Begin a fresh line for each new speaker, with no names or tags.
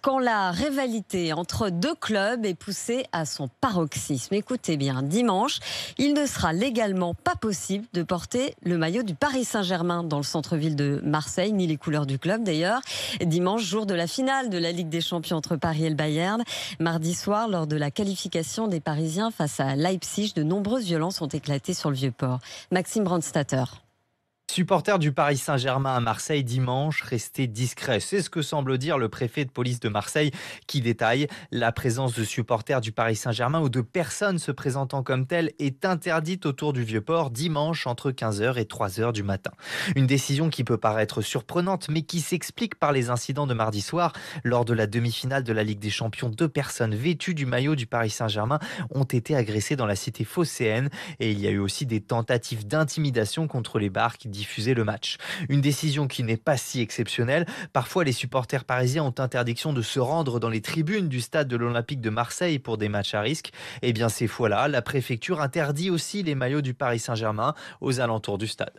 quand la rivalité entre deux clubs est poussée à son paroxysme. Écoutez bien, dimanche, il ne sera légalement pas possible de porter le maillot du Paris Saint-Germain dans le centre-ville de Marseille, ni les couleurs du club d'ailleurs. Dimanche, jour de la finale de la Ligue des Champions entre Paris et le Bayern. Mardi soir, lors de la qualification des Parisiens face à Leipzig, de nombreuses violences ont éclaté sur le Vieux-Port. Maxime Brandstatter.
Supporters du Paris Saint-Germain à Marseille dimanche, restez discrets. C'est ce que semble dire le préfet de police de Marseille qui détaille la présence de supporters du Paris Saint-Germain ou de personnes se présentant comme telles est interdite autour du Vieux-Port dimanche entre 15h et 3h du matin. Une décision qui peut paraître surprenante mais qui s'explique par les incidents de mardi soir. Lors de la demi-finale de la Ligue des Champions, 2 personnes vêtues du maillot du Paris Saint-Germain ont été agressées dans la cité phocéenne et il y a eu aussi des tentatives d'intimidation contre les bars qui diffuser le match. Une décision qui n'est pas si exceptionnelle. Parfois, les supporters parisiens ont interdiction de se rendre dans les tribunes du stade de l'Olympique de Marseille pour des matchs à risque. Eh bien, ces fois-là, la préfecture interdit aussi les maillots du Paris Saint-Germain aux alentours du stade.